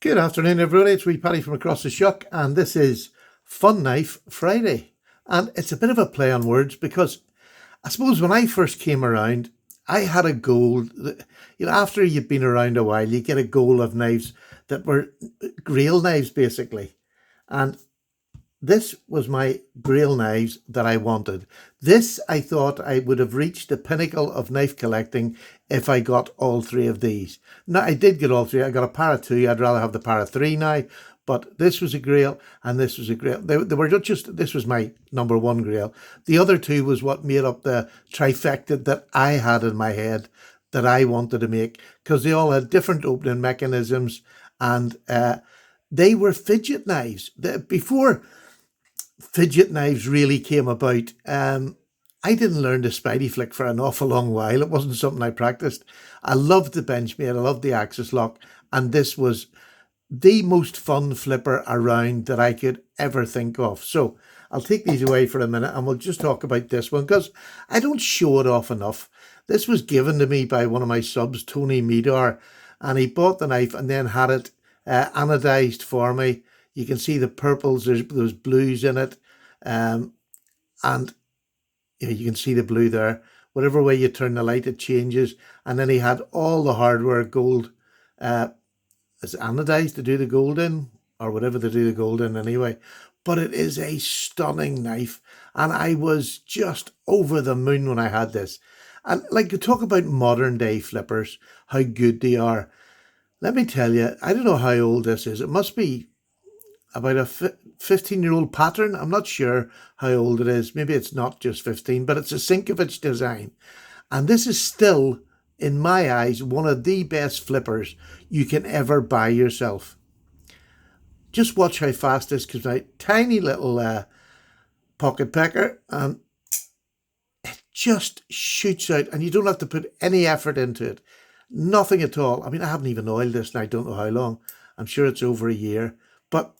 Good afternoon, everybody. It's wee Paddy from across the shuck, and this is Fun Knife Friday. And it's a bit of a play on words because I suppose when I first came around, I had a goal. After you've been around a while, you get a goal of knives that were grail knives, basically. And this was my grail knives that I wanted. This, I thought I would have reached the pinnacle of knife collecting if I got all three of these. Now, I did get all three. I got a pair of two. I'd rather have the pair of three now. But this was a grail and this was a grail. They were just, this was my number one grail. The other two was what made up the trifecta that I had in my head that I wanted to make, because they all had different opening mechanisms, and they were fidget knives. Before fidget knives really came about, I didn't learn the Spidey flick for an awful long while. It wasn't something I practiced. I loved the Benchmade, I loved the axis lock, and this was the most fun flipper around that I could ever think of. So I'll take these away for a minute and we'll just talk about this one, because I don't show it off enough. This was given to me by one of my subs, Tony Midar, and he bought the knife and then had it anodized for me. You can see the purples, there's blues in it, and you can see the blue there. Whatever way you turn the light, it changes. And then he had all the hardware gold, it's anodized to do the gold in, or whatever they do the gold in anyway. But it is a stunning knife, and I was just over the moon when I had this. And like, to talk about modern day flippers, how good they are. Let me tell you, I don't know how old this is. It must be about a 15-year-old pattern. I'm not sure how old it is. Maybe it's not just 15, but it's a Sinkovich design. And this is still, in my eyes, one of the best flippers you can ever buy yourself. Just watch how fast this comes out. Tiny little pocket pecker, and it just shoots out, and you don't have to put any effort into it. Nothing at all. I mean, I haven't even oiled this, and I don't know how long. I'm sure it's over a year, but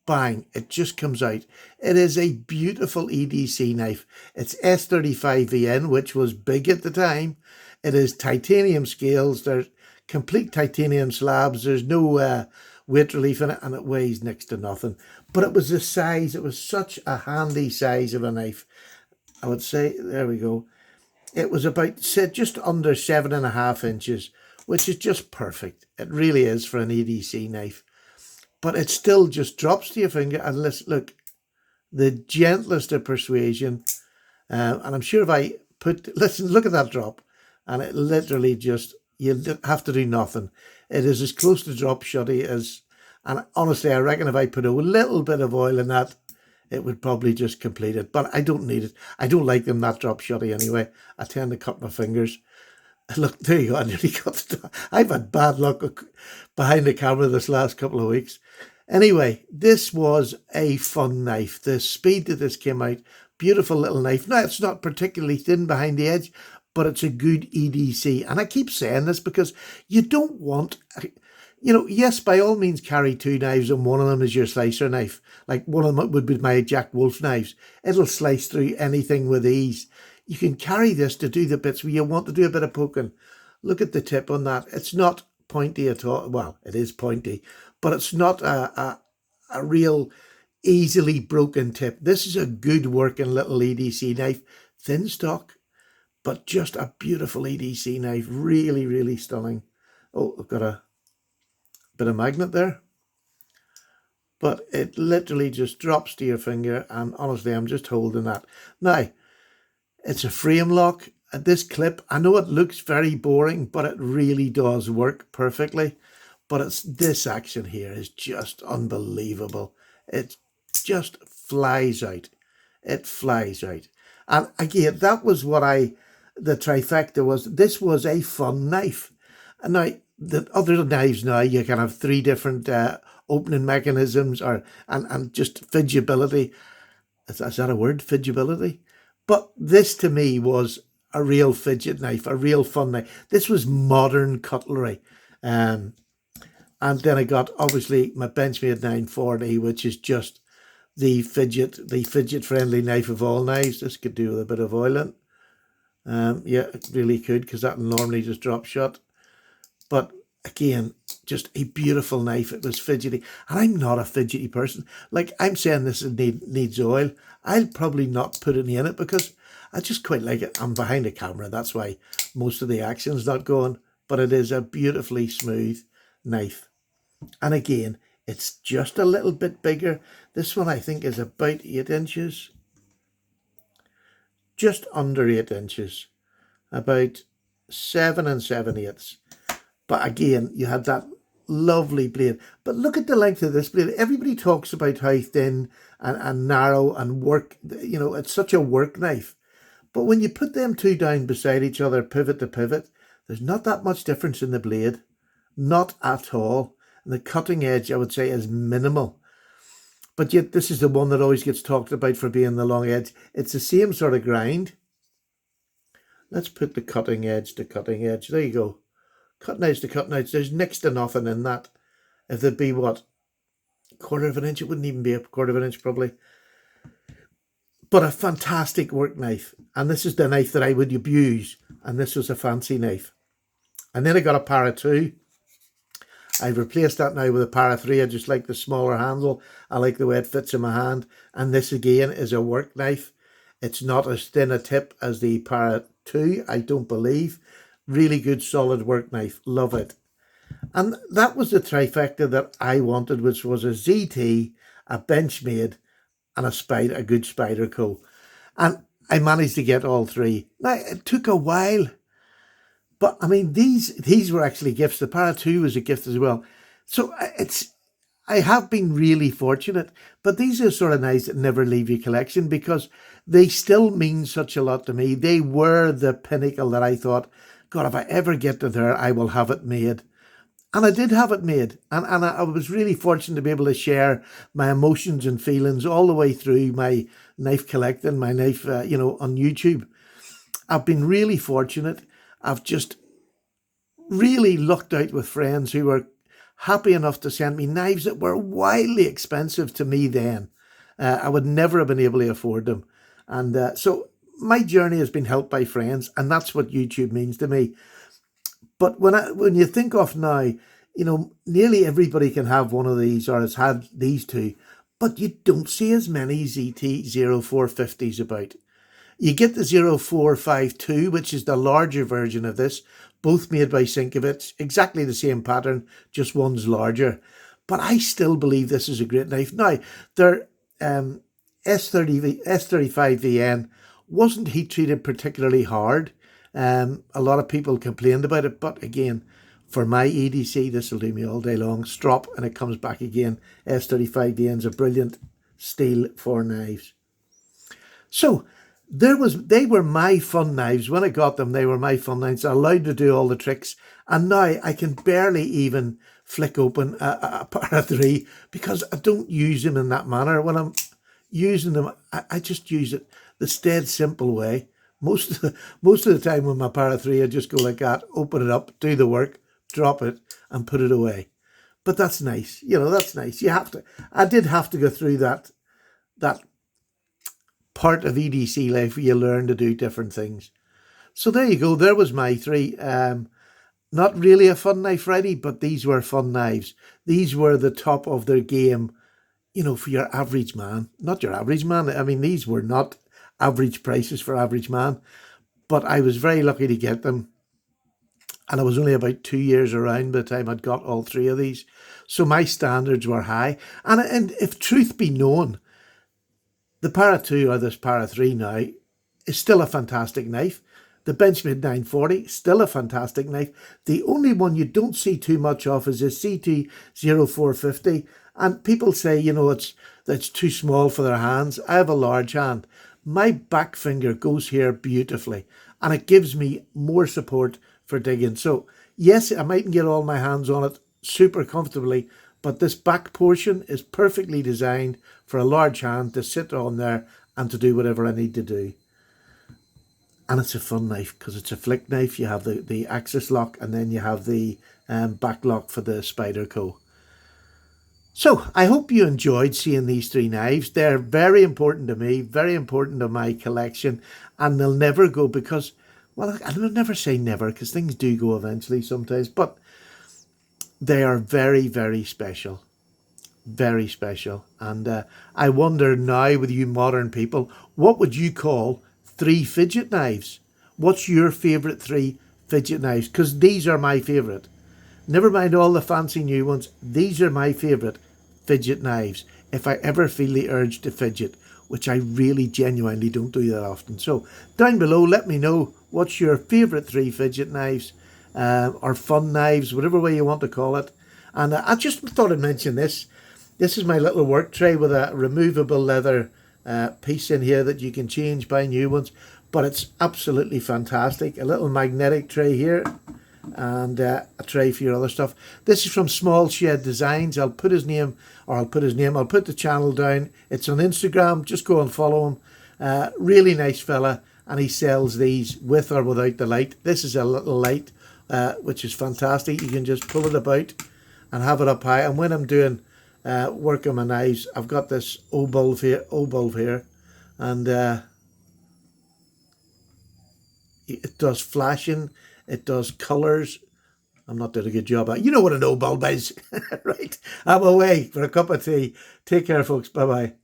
bang, it just comes out. It is a beautiful EDC knife. It's S35VN, which was big at the time. It is titanium scales. There's complete titanium slabs. There's no weight relief in it, and it weighs next to nothing. But it was the size. It was such a handy size of a knife. I would say, there we go. It was about, say, just under 7.5 inches, which is just perfect. It really is for an EDC knife. But it still just drops to your finger, and look, the gentlest of persuasion. And I'm sure if I listen, look at that drop, and it literally just, you have to do nothing. It is as close to drop shotty as, and honestly, I reckon if I put a little bit of oil in that, it would probably just complete it. But I don't need it. I don't like them that drop shotty anyway. I tend to cut my fingers. Look, there you go. I nearly got the, I've had bad luck behind the camera this last couple of weeks. Anyway, this was a fun knife. The speed that this came out, beautiful little knife. Now, it's not particularly thin behind the edge, but it's a good EDC. And I keep saying this because you don't want, yes, by all means carry two knives, and one of them is your slicer knife. Like one of them would be my Jack Wolf knives. It'll slice through anything with ease. You can carry this to do the bits where you want to do a bit of poking. Look at the tip on that. It's not pointy at all. Well, it is pointy, but it's not a real easily broken tip. This is a good working little EDC knife. Thin stock, but just a beautiful EDC knife. Really, really stunning. Oh, I've got a bit of magnet there. But it literally just drops to your finger, and honestly, I'm just holding that. Now, it's a frame lock. At this clip, I know it looks very boring, but it really does work perfectly. But it's this action here is just unbelievable. It just flies out. It flies out. And again, that was what the trifecta was. This was a fun knife. And now, the other knives now, you can have three different opening mechanisms, and just fidgeability. Is that a word? Fidgeability? But this to me was a real fidget knife, a real fun knife. This was modern cutlery. And then I got, obviously, my Benchmade 940, which is just the fidget-friendly knife of all knives. This could do with a bit of oiling. Yeah, it really could, because that normally just drop shot. But again, just a beautiful knife. It was fidgety, and I'm not a fidgety person. Like, I'm saying this needs oil. I'll probably not put any in it because I just quite like it. I'm behind a camera, that's why most of the action's not going, but it is a beautifully smooth knife. And again, it's just a little bit bigger. This one I think is about 8 inches, just under 8 inches, about 7 7/8. But again, you had that lovely blade. But look at the length of this blade. Everybody talks about how thin and narrow and work, you know, it's such a work knife. But when you put them two down beside each other, pivot to pivot, there's not that much difference in the blade. Not at all. And the cutting edge, I would say, is minimal. But yet this is the one that always gets talked about for being the long edge. It's the same sort of grind. Let's put the cutting edge to cutting edge. There you go. Cutting edge to cutting edge. There's next to nothing in that. If there'd be, what, 1/4 of an inch? It wouldn't even be a 1/4 of an inch probably. But a fantastic work knife. And this is the knife that I would abuse. And this was a fancy knife. And then I got a para 2. I've replaced that now with a para 3. I just like the smaller handle. I like the way it fits in my hand. And this again is a work knife. It's not as thin a tip as the para 2, I don't believe. Really good solid work knife. Love it. And that was the trifecta that I wanted, which was a ZT, a Benchmade, and a good Spyderco. And I managed to get all three. Now, it took a while. But I mean, these were actually gifts. The para 2 was a gift as well. So I have been really fortunate. But these are sort of knives that never leave your collection because they still mean such a lot to me. They were the pinnacle that I thought, God, if I ever get to there, I will have it made. And I did have it made. And I was really fortunate to be able to share my emotions and feelings all the way through my knife collecting, my knife, on YouTube. I've been really fortunate. I've just really lucked out with friends who were happy enough to send me knives that were wildly expensive to me then. I would never have been able to afford them. And so my journey has been helped by friends, and that's what YouTube means to me. But when you think of now, nearly everybody can have one of these or has had these two, but you don't see as many ZT 0450s about. You get the 0452, which is the larger version of this, both made by Sinkovich, exactly the same pattern, just one's larger. But I still believe this is a great knife. Now, their S35VN wasn't heat treated particularly hard. A lot of people complained about it, but again, for my EDC, this will do me all day long. Strop and it comes back again. S35VN is a brilliant steel for knives. So they were my fun knives. When I got them, they were my fun knives. I allowed to do all the tricks. And now I can barely even flick open a para 3 because I don't use them in that manner. When I'm using them, I just use it the dead simple way. Most of the time with my para 3, I just go like that, open it up, do the work, drop it, and put it away. But that's nice. That's nice. I did have to go through that part of EDC life where you learn to do different things. So there you go. There was my 3. Not really a fun knife Friday, but these were fun knives. These were the top of their game, for your average man. Not your average man. I mean, these were not average prices for average man, but I was very lucky to get them. And I was only about 2 years around by the time I'd got all 3 of these. So my standards were high. And if truth be known, the para 2 or this para 3 now is still a fantastic knife. The Benchmade 940, still a fantastic knife. The only one you don't see too much of is this CT 0450. And people say, that's too small for their hands. I have a large hand. My back finger goes here beautifully. And it gives me more support for digging. So, yes, I mightn't get all my hands on it super comfortably, but this back portion is perfectly designed for a large hand to sit on there and to do whatever I need to do. And it's a fun knife because it's a flick knife. You have the axis lock and then you have the back lock for the Spyderco. So I hope you enjoyed seeing these 3 knives. They're very important to me, very important to my collection, and they'll never go because, well, I'll never say never because things do go eventually sometimes, but They are very, very special. Very special. And I wonder now, with you modern people, what would you call three fidget knives? What's your favourite three fidget knives? Because these are my favourite. Never mind all the fancy new ones. These are my favourite fidget knives. If I ever feel the urge to fidget, which I really genuinely don't do that often. So down below, let me know what's your favourite three fidget knives, or fun knives, whatever way you want to call it. And I just thought I'd mention this. This is my little work tray with a removable leather piece in here that you can change, buy new ones. But it's absolutely fantastic. A little magnetic tray here, and a tray for your other stuff. This is from Small Shed Designs. I'll put the channel down. It's on Instagram. Just go and follow him. Really nice fella, and he sells these with or without the light. This is a little light, which is fantastic. You can just pull it about and have it up high. And when I'm doing work on my knives, I've got this bulb here, and it does flashing, it does colours. I'm not doing a good job at, you know what an bulb is. Right, I'm away for a cup of tea. Take care, folks. Bye bye.